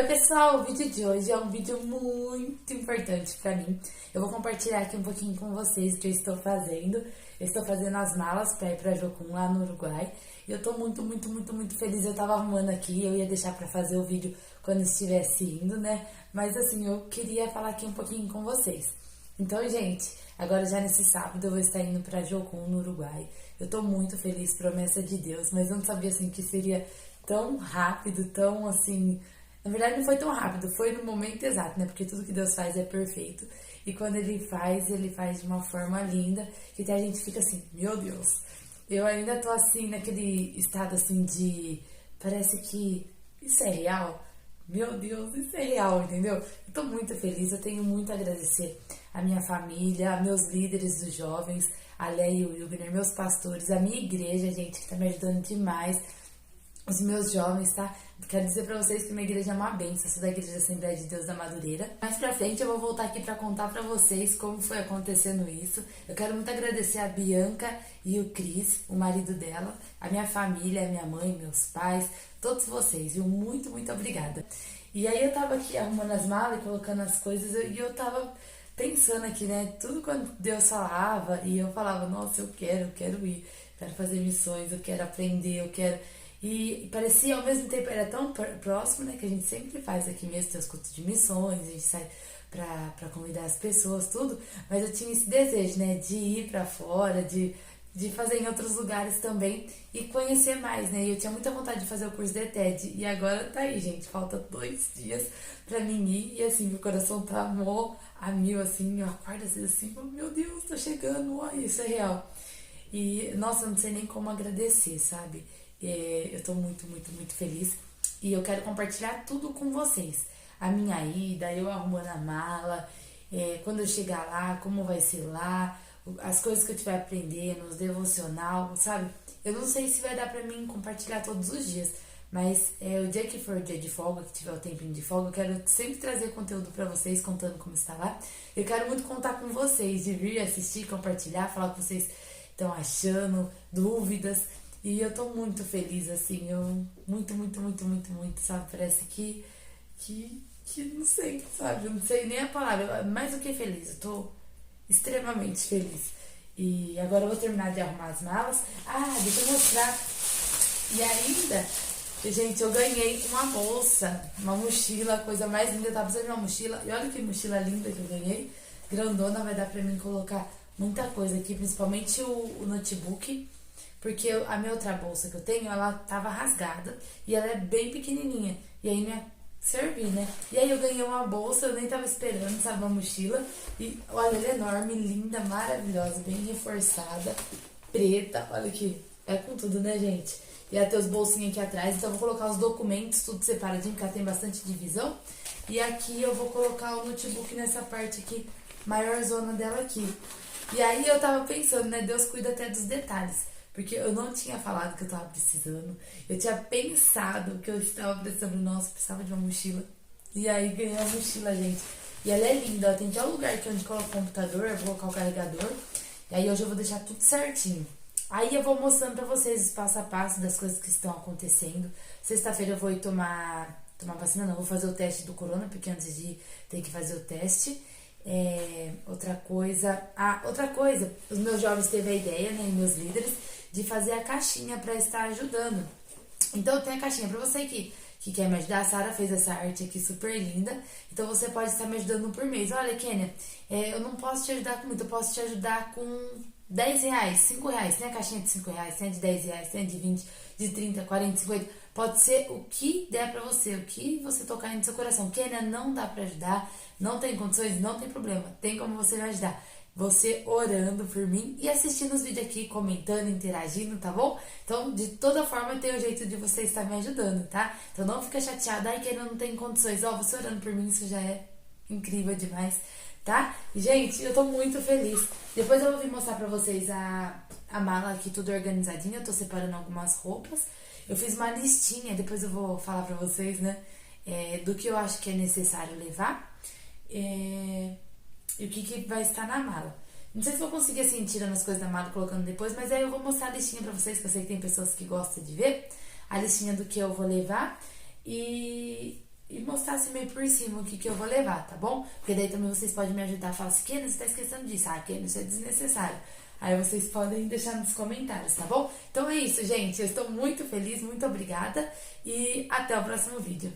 Oi pessoal, o vídeo de hoje é um vídeo muito importante pra mim. Eu vou compartilhar aqui um pouquinho com vocês o que eu estou fazendo. Eu estou fazendo as malas pra ir pra Jocum lá no Uruguai. E eu tô muito feliz. Eu tava arrumando aqui, eu ia deixar pra fazer o vídeo quando estivesse indo, né? Mas assim, eu queria falar aqui um pouquinho com vocês. Então, gente, agora já nesse sábado eu vou estar indo pra Jocum no Uruguai. Eu tô muito feliz, promessa de Deus, mas eu não sabia assim que seria tão rápido, tão assim. Na verdade, não foi tão rápido, foi no momento exato, né? Porque tudo que Deus faz é perfeito. E quando Ele faz de uma forma linda, que até a gente fica assim, meu Deus. Eu ainda tô assim, naquele estado assim de... Parece que isso é real. Meu Deus, isso é real, entendeu? Eu tô muito feliz, eu tenho muito a agradecer a minha família, a meus líderes dos jovens, a Leia e o Wilgner, meus pastores, a minha igreja, gente, que tá me ajudando demais. Os meus jovens, tá? Quero dizer pra vocês que minha igreja é uma bênção. Sou da Igreja Assembleia de Deus da Madureira. Mais pra frente eu vou voltar aqui pra contar pra vocês como foi acontecendo isso. Eu quero muito agradecer a Bianca e o Cris, o marido dela, a minha família, a minha mãe, meus pais, todos vocês, viu? Muito obrigada. E aí eu tava aqui arrumando as malas e colocando as coisas e eu tava pensando aqui, né? Tudo quando Deus falava e eu falava, nossa, eu quero ir, quero fazer missões, eu quero aprender, eu quero... E parecia, ao mesmo tempo, era tão próximo, né? Que a gente sempre faz aqui mesmo, tem os cultos de missões, a gente sai pra convidar as pessoas, tudo. Mas eu tinha esse desejo, né? De ir pra fora, de fazer em outros lugares também e conhecer mais, né? E eu tinha muita vontade de fazer o curso de ETED. E agora tá aí, gente. Falta 2 dias pra mim ir. E assim, meu coração tá mó a mil, assim. Eu acordo às vezes assim, meu Deus, tô chegando. Ó, isso é real. E, nossa, eu não sei nem como agradecer, sabe? Eu tô muito feliz e eu quero compartilhar tudo com vocês. A minha ida, eu arrumando a mala, quando eu chegar lá, como vai ser lá, as coisas que eu estiver aprendendo, os devocional, sabe? Eu não sei se vai dar pra mim compartilhar todos os dias, mas o dia que for o dia de folga, que tiver o tempinho de folga, eu quero sempre trazer conteúdo pra vocês, contando como está lá. Eu quero muito contar com vocês, de vir assistir, compartilhar, falar o que vocês estão achando, dúvidas. E eu tô muito feliz, assim, eu muito, sabe? Parece que não sei, sabe? Eu não sei nem a palavra, mais do que feliz, eu tô extremamente feliz. E agora eu vou terminar de arrumar as malas. Ah, deixa eu mostrar. E ainda, gente, eu ganhei uma bolsa, uma mochila, a coisa mais linda. Eu tava precisando de uma mochila, e olha que mochila linda que eu ganhei. Grandona, vai dar pra mim colocar muita coisa aqui, principalmente o notebook. Porque a minha outra bolsa que eu tenho, ela tava rasgada e ela é bem pequenininha. E aí não ia servir, né? E aí eu ganhei uma bolsa, eu nem tava esperando, sabe? Uma mochila. E olha, ela é enorme, linda, maravilhosa, bem reforçada, preta. Olha aqui, é com tudo, né, gente? E ela tem os bolsinhos aqui atrás. Então eu vou colocar os documentos tudo separadinho, porque ela tem bastante divisão. E aqui eu vou colocar o notebook nessa parte aqui, maior zona dela aqui. E aí eu tava pensando, né? Deus cuida até dos detalhes. Porque eu não tinha falado que eu tava precisando. Eu tinha pensado que eu estava precisando. Nossa, eu precisava de uma mochila. E aí ganhei uma mochila, gente. E ela é linda. Ela tem até um lugar aqui onde coloca o computador. Eu vou colocar o carregador. E aí hoje eu vou deixar tudo certinho. Aí eu vou mostrando pra vocês os passo a passo das coisas que estão acontecendo. Sexta-feira eu vou ir tomar vacina. Não, vou fazer o teste do corona. Porque antes de ir tem que fazer o teste. Outra coisa, os meus jovens teve a ideia, né, e meus líderes, de fazer a caixinha para estar ajudando. Então tem a caixinha para você que quer me ajudar. A Sara fez essa arte aqui super linda, então você pode estar me ajudando por mês. Olha, Kênia, eu não posso te ajudar com muito, eu posso te ajudar com 10 reais, 5 reais. Tem a caixinha de 5 reais, tem a de 10 reais, tem a de 20, de 30, 40, 50. Pode ser o que der pra você, o que você tocar aí no seu coração. Kênia, não dá pra ajudar, não tem condições, não tem problema. Tem como você me ajudar. Você orando por mim e assistindo os vídeos aqui, comentando, interagindo, tá bom? Então, de toda forma, tem um jeito de você estar me ajudando, tá? Então, não fica chateada, ai, Kênia, não tem condições. Ó, você orando por mim, isso já é incrível demais, tá? E, gente, eu tô muito feliz. Depois eu vou vir mostrar pra vocês a mala aqui, tudo organizadinho. Eu tô separando algumas roupas. Eu fiz uma listinha, depois eu vou falar pra vocês, né? Do que eu acho que é necessário levar. E o que vai estar na mala. Não sei se vou conseguir assim, tirando as coisas da mala e colocando depois, mas aí eu vou mostrar a listinha pra vocês, que eu sei que tem pessoas que gostam de ver a listinha do que eu vou levar e mostrar assim meio por cima o que eu vou levar, tá bom? Porque daí também vocês podem me ajudar a falar assim, Kênia, você tá esquecendo disso. Ah, Kênia, isso é desnecessário. Aí vocês podem deixar nos comentários, tá bom? Então é isso, gente. Eu estou muito feliz, muito obrigada e até o próximo vídeo.